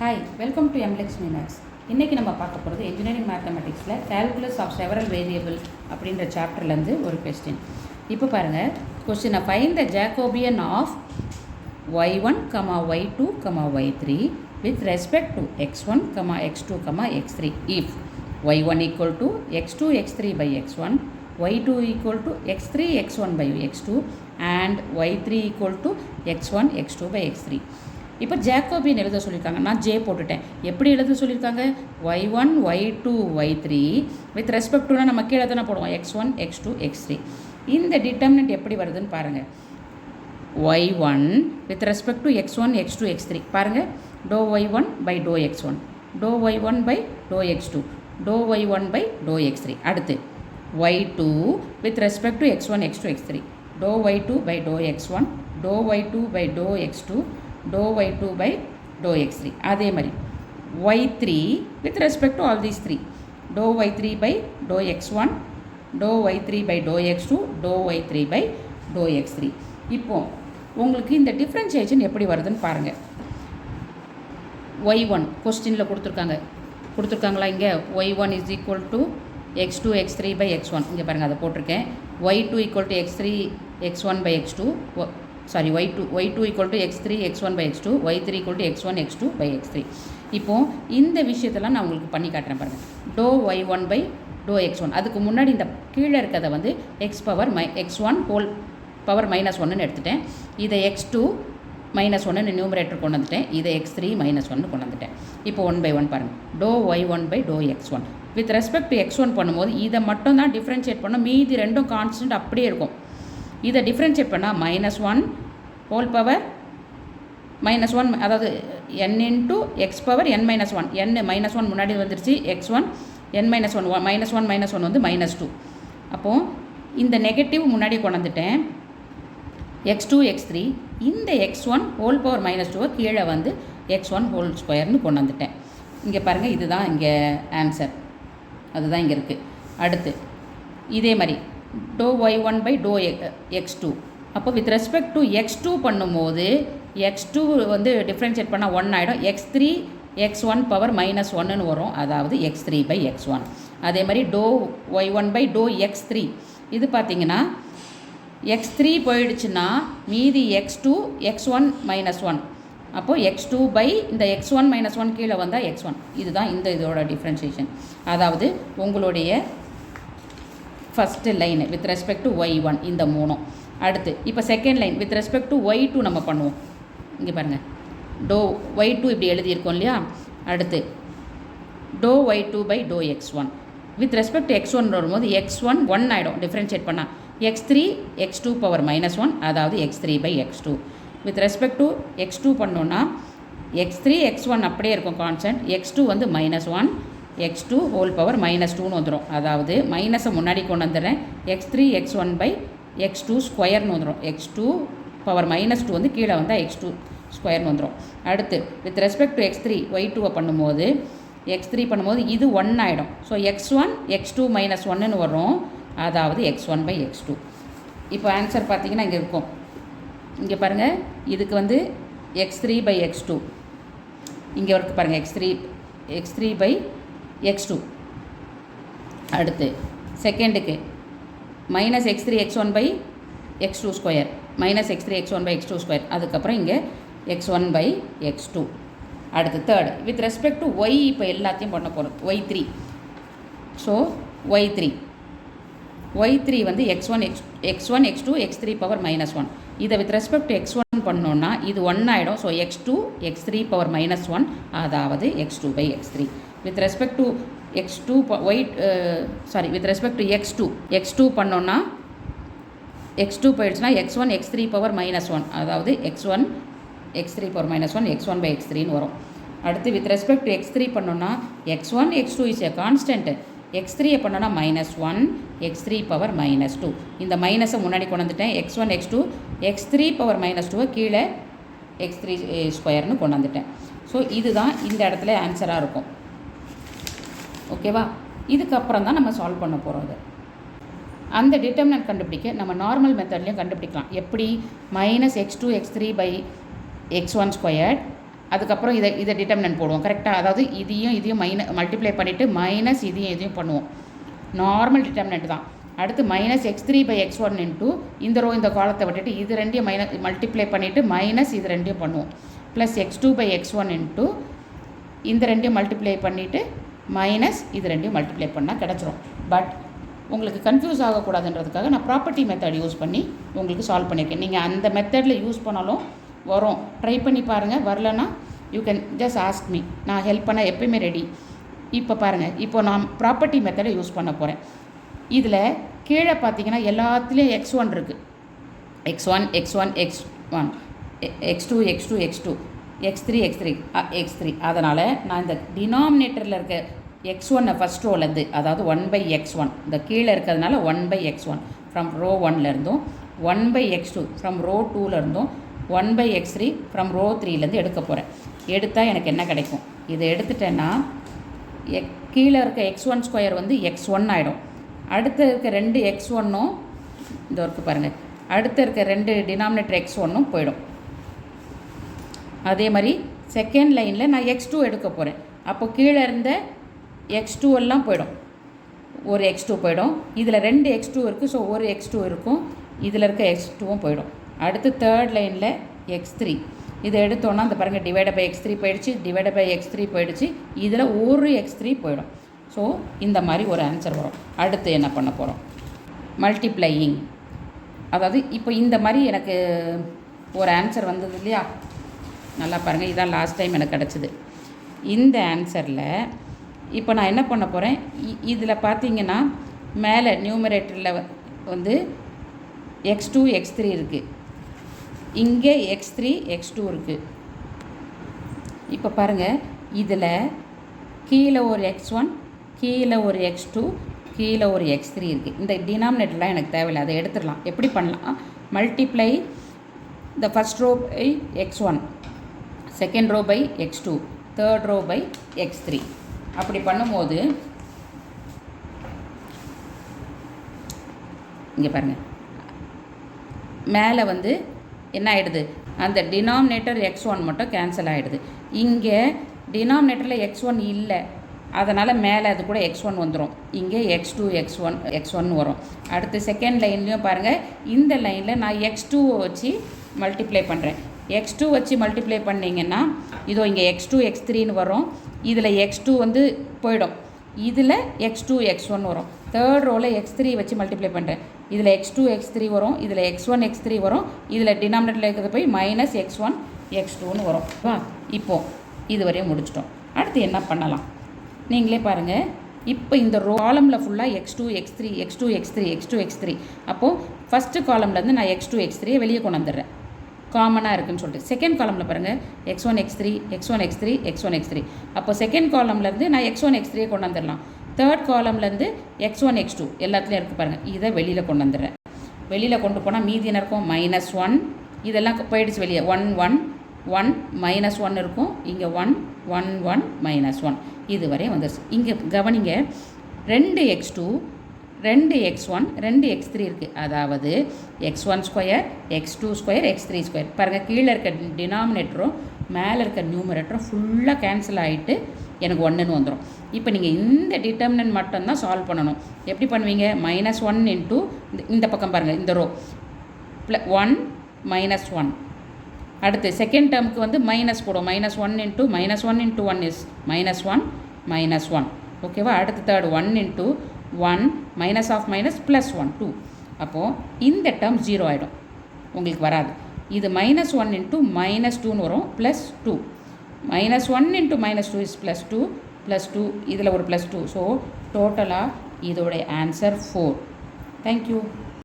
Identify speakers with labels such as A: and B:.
A: Hi, welcome to எம்லெக்ஸ்மி maths. இன்றைக்கி நம்ம பார்க்க போகிறது இன்ஜினியரிங் மேத்தமெட்டிக்ஸில் கேல்குலஸ் ஆஃப் செவரல் வேரியபிள் அப்படின்ற சாப்டர்லேருந்து ஒரு கொஸ்டின். இப்போ பாருங்கள், கொஸ்டினை find the Jacobian of y1, y2, y3 with respect to x1, x2, x3 if y1 equal to x2, x3 by x1, y2 equal to x3, x1 by x2 and y3 equal to x1, x2 by x3. இப்போ Jacobian எழுத சொல்லியிருக்காங்க. நான் J போட்டுட்டேன். எப்படி எழுத சொல்லியிருக்காங்க? y1, y2, y3 with respect டுனா நம்ம கீழே தானே போடுவோம், x1, x2, x3. இந்த டிட்டர்மினன்ட் எப்படி வருதுன்னு பாருங்கள். y1 with respect to x1, x2, x3 பாருங்கள். Dow y1 by dow x1, dow y1 by dow x2, dow y1 by dow x3. அடுத்து y2 with respect to x1, x2, x3, dow y2 by dow x1, dow y2 by dow x2, dow y2 by dow x3. அதே மாதிரி y3 with respect to all these three, to y3 by to x1, to y3 by to x2, to y3 by dow x3. இப்போ உங்களுக்கு இந்த differentiation எப்படி வருதுன்னு பாருங்கள். y1 கொஸ்டினில் கொடுத்துருக்காங்களா இங்கே y1 is equal to x2 x3 by x1. இங்கே பாருங்கள், அதை போட்டிருக்கேன். y2 equal to x3 x1 by x2, sorry y2 equal to x3 x1 by x2, y3 equal to x1 x2 by x3. இப்போது இந்த விஷயத்தெல்லாம் நான் உங்களுக்கு பண்ணி காட்டுறேன் பாருங்கள். Dow y1 by to x1, அதுக்கு முன்னாடி இந்த கீழே இருக்கிறத வந்து x power x1 whole power -1ன்னு எடுத்துட்டேன். இதை x2 -1ன்னு நியூமரேட்டர் கொண்டு வந்துட்டேன். இதை x3 -1ன்னு கொண்டு வந்துட்டேன். இப்போ 1 by 1 பாருங்கள். Dow y1 by to x1 with respect to x1 பண்ணும்போது இதை மட்டும் தான் டிஃப்ரென்ஷியேட் பண்ணோம். மீதி ரெண்டும் கான்ஸ்டன்ட் அப்படியே இருக்கும். இதை டிஃப்ரென்ஷியேட் பண்ணால் -1 ஹோல் பவர் -1, அதாவது n into X power n -1, n -1 முன்னாடி வந்துருச்சு, x1 n -1, -1 வந்து -2. அப்போது இந்த நெகட்டிவ் முன்னாடி கொண்டு வந்துட்டேன். x2 x3 இந்த x1 ஹோல் பவர் -2 கீழே வந்து x1 ஹோல் ஸ்கொயர்னு கொண்டு வந்துட்டேன். இங்கே பாருங்கள், இதுதான் இங்கே ஆன்சர், அதுதான் இங்கே இருக்குது. அடுத்து இதே மாதிரி to y1 by dow x2. அப்போ வித் ரெஸ்பெக்ட் டு x2 பண்ணும்போது x2 வந்து டிஃப்ரென்ஷியேட் பண்ணால் 1 ஆகிடும். x3 x1 பவர் -1ன்னு வரும், அதாவது x3 பை x1. அதே மாதிரி to y1 by dow x3 இது பார்த்திங்கன்னா x3 போயிடுச்சுன்னா மீதி x2 x1 -1. அப்போது x2 பை இந்த x1 -1 கீழே வந்தால் x1. இதுதான் இந்த இதோட டிஃப்ரென்ஷியேஷன். அதாவது உங்களுடைய first line with respect to y1 இந்த 3. அடுத்து இப்போ second line with respect to y2 நம்ம பண்ணுவோம். இங்கே பாருங்கள், டோ y2 இப்படி எழுதியிருக்கோம் இல்லையா. அடுத்து dow y2 by dow x1 with respect to x1 வரும்போது x1 1 ஆகிடும் டிஃப்ரென்ஷியேட் பண்ணால். x3 x2 பவர் -1, அதாவது x3 by x2. With respect to x2 பண்ணோன்னா x3 x1 அப்படியே இருக்கும் கான்ஸ்டன்ட், x2 வந்து -1, x2 ஹோல் பவர் -2ன்னு வந்துடும். அதாவது மைனஸை முன்னாடி கொண்டு வந்துடுறேன். x3 x1 பை x2 ஸ்கொயர்னு வந்துடும். x2 பவர் -2 வந்து கீழே வந்தால் x2 ஸ்கொயர்னு வந்துடும். அடுத்து with respect to x3 y2 பண்ணும்போது x3 பண்ணும்போது இது 1 ஆகிடும். ஸோ x1 x2 -1ன்னு வரும், அதாவது x1 பை x2. இப்போ ஆன்சர் பார்த்தீங்கன்னா இங்கே இருக்கும். இங்கே பாருங்கள், இதுக்கு வந்து x3 பை x2 இங்கே இருக்குது பாருங்கள், x3 பை x2. அடுத்து செகண்டுக்கு -x3 x1 by x2 square, -x3 x1 by x2 square. அதுக்கப்புறம் இங்கே x1 பை x2. அடுத்து third with respect to y இப்போ எல்லாத்தையும் பண்ண போகிறோம். y3. ஸோ y3 வந்து x1 x2 x3 பவர் -1. இதை வித் ரெஸ்பெக்ட் டு x1 பண்ணோன்னா இது 1 ஆகிடும். ஸோ x2 x3 பவர் -1, அதாவது x2 by x3. With respect to x2 with respect to x2 பண்ணோன்னா x2 போயிடுச்சுன்னா x1 x3 பவர் -1, அதாவது x1 x3 power -1 x1 by x3ன்னு வரும். அடுத்து வித் ரெஸ்பெக்ட் டு x3 பண்ணோன்னா x1 x2 is a constant, x3 பண்ணோன்னா -1 x3 power -2. இந்த மைனஸை முன்னாடி கொண்டு வந்துட்டேன். x1 x2 x3 பவர் -2 கீழே x3 ஸ்கொயர்னு கொண்டு வந்துட்டேன். ஸோ இதுதான் இந்த இடத்துல ஆன்சராக இருக்கும். ஓகேவா? இதுக்கப்புறம் தான் நம்ம சால்வ் பண்ண போகிறோம். அந்த டிட்டர்மினன்ட் கண்டுபிடிக்க நம்ம நார்மல் மெத்தட்லேயும் கண்டுபிடிக்கலாம். எப்படி? -x2 x3 by x1 squared அதுக்கப்புறம் இதை டிட்டர்மினன்ட் போடுவோம் கரெக்டாக. அதாவது இதையும் மல்டிப்ளை பண்ணிவிட்டு மைனஸ் இதையும் பண்ணுவோம். நார்மல் டிட்டர்மினன்ட் தான். அடுத்து மைனஸ் x3/x1 இன்ட்டு இந்த காலத்தை விட்டுட்டு இது ரெண்டையும் மல்டிப்ளை பண்ணிவிட்டு மைனஸ் இது ரெண்டையும் பண்ணுவோம். ப்ளஸ் x2/x1 இன்ட்டு இந்த ரெண்டையும் மல்டிப்ளை பண்ணிவிட்டு மைனஸ் இது ரெண்டையும் மல்டிப்ளை பண்ணால் கிடச்சிரும். பட் உங்களுக்கு கன்ஃபியூஸ் ஆகக்கூடாதுன்றதுக்காக நான் ப்ராப்பர்ட்டி மெத்தட் யூஸ் பண்ணி உங்களுக்கு சால்வ் பண்ணியிருக்கேன். நீங்கள் அந்த மெத்தடில் யூஸ் பண்ணாலும் வரும். ட்ரை பண்ணி பாருங்கள். வரலன்னா you can just ask me. நான் ஹெல்ப் பண்ண எப்பயுமே ரெடி. இப்போ பாருங்கள், இப்போ நான் ப்ராப்பர்ட்டி மெத்தடை யூஸ் பண்ண போகிறேன். இதில் கீழே பார்த்தீங்கன்னா எல்லாத்துலேயும் x1 இருக்குது. x1 x2 x3. அதனால் நான் இந்த டினாமினேட்டரில் இருக்க x1 ஃபஸ்ட் ரோலேருந்து, அதாவது 1/x1 இந்த கீழே இருக்கிறதுனால 1/x1 ஃப்ரம் ரோ 1லேருந்தும் 1/x2 ஃப்ரம் ரோ 2லேருந்தும் 1/x3 ஃப்ரம் ரோ 3லேருந்து எடுக்க போகிறேன். எடுத்தால் எனக்கு என்ன கிடைக்கும்? இதை எடுத்துட்டேன்னா கீழே இருக்க x1 ஸ்கொயர் வந்து x1 ஆகிடும். அடுத்து இருக்க 2 x1ம் இந்த ஒர்க்கு பாருங்கள், அடுத்து இருக்க 2 டினாமினேட்டர் x1ம் போயிடும். அதே மாதிரி செகண்ட் லைனில் நான் x2 எடுக்க போகிறேன். அப்போ கீழே இருந்த x2 எல்லாம் போயிடும். ஒரு x2 போயிடும். இதில் 2 x2 இருக்குது, ஸோ ஒரு x2 இருக்கும். இதில் இருக்க x2வும் போயிடும். அடுத்து தேர்ட் லைனில் x3 இதை எடுத்தோன்னா அந்த பாருங்கள் /x3 போயிடுச்சு, /x3 போயிடுச்சு. இதில் ஒரு x3 போயிடும். ஸோ இந்த மாதிரி ஒரு ஆன்சர் வரும். அடுத்து என்ன பண்ண போகிறோம்? மல்டிப்ளையிங். அதாவது இப்போ இந்த மாதிரி எனக்கு ஒரு ஆன்சர் வந்தது இல்லையா? நல்லா பாருங்கள், இதுதான் லாஸ்ட் டைம் எனக்கு கிடச்சிது. இந்த ஆன்சரில் இப்போ நான் என்ன பண்ண போகிறேன்? இதில் பார்த்தீங்கன்னா மேலே நியூமரேட்டரில் வந்து x2 x3 இருக்குது, இங்கே x3 x2 இருக்குது. இப்போ பாருங்கள், இதில் கீழே ஒரு x1, கீழே ஒரு x2, கீழே ஒரு x3 இருக்குது. இந்த டினாமினேட்டர்லாம் எனக்கு தேவையில்லை, அதை எடுத்துடலாம். எப்படி பண்ணலாம்? Multiply the first row by x1, second row by x2, third row by x3. அப்படி பண்ணும்போது இங்கே பாருங்கள், மேலே வந்து என்ன ஆகிடுது? அந்த டினாமினேட்டர் x1 மட்டும் கேன்சல் ஆகிடுது. இங்கே டினாமினேட்டரில் x1 இல்லை, அதனால் மேலே அது கூட x1 வந்துடும். இங்கே x2 x1 வரும். அடுத்து செகண்ட் லைன்லேயும் பாருங்கள், இந்த லைனில் நான் x2 வச்சு மல்டிப்ளை பண்ணுறேன். x2 வச்சு மல்டிப்ளை பண்ணிங்கன்னா இதோ இங்கே x2 x3ன்னு வரும். இதில் x2 வந்து போயிடும், இதில் x2 x1 வரும். தேர்ட் ரோவில் x3 வச்சு மல்டிப்ளை பண்ணுறேன். இதில் x2 x3 வரும், இதில் x1 x3 வரும், இதில் டினாமினேட்டரில் இருக்கிறது போய் மைனஸ் x1 x2ன்னு வரும். இப்போது இது வரையும் முடிச்சிட்டோம். அடுத்து என்ன பண்ணலாம் நீங்களே பாருங்கள். இப்போ இந்த காலமில் ஃபுல்லாக x2 x3 அப்போது ஃபஸ்ட்டு காலம்லேருந்து நான் x2 x3 வெளியே கொண்டு வந்துடுறேன், காமனாக இருக்குதுன்னு சொல்லிட்டு. செகண்ட் காலமில் பாருங்கள் x1 x3 அப்போ செகண்ட் காலம்லேருந்து நான் x1 x3 கொண்டு வந்துடலாம். தேர்ட் காலம்லேருந்து x1 x2 எல்லாத்துலேயும் இருக்குது பாருங்கள், இதை வெளியில் கொண்டு வந்துடுறேன். வெளியில் கொண்டு போனால் மீதி என்ன இருக்கும்? -1. இதெல்லாம் போயிடுச்சு வெளியே. 1 1 1 -1 இருக்கும். இங்கே 1 1 1 -1 இதுவரை வந்துடுச்சு. இங்கே கவனிங்க, 2 x2 2 x1 2 x3 இருக்குது. அதாவது x1 square x2 square x3 square. பாருங்கள், கீழே இருக்க டினாமினேட்டரும் மேலே இருக்க நியூமரேட்டரும் ஃபுல்லாக கேன்சல் ஆகிட்டு எனக்கு 1ன்னு வந்துடும். இப்போ நீங்கள் இந்த டிட்டர்மினன்ட் மட்டும்தான் சால்வ் பண்ணணும். எப்படி பண்ணுவீங்க? -1 இன்ட்டு இந்த பக்கம் பாருங்கள், இந்த ரோ 1 -1. அடுத்து செகண்ட் டேர்முக்கு வந்து மைனஸ் போடும். -1 இன்ட்டு -1 இஸ் -1 ஓகேவா? அடுத்து third 1 into 1 minus of minus +1 2. அப்போது இந்த டேர்ம் 0 ஆகிடும், உங்களுக்கு வராது. இது -1 இன்ட்டு -2ன்னு வரும், +2. -1 இன்ட்டு -2 இஸ் +2 இதில் ஒரு +2. ஸோ டோட்டலாக இதோடைய ஆன்சர் 4. தேங்க்யூ.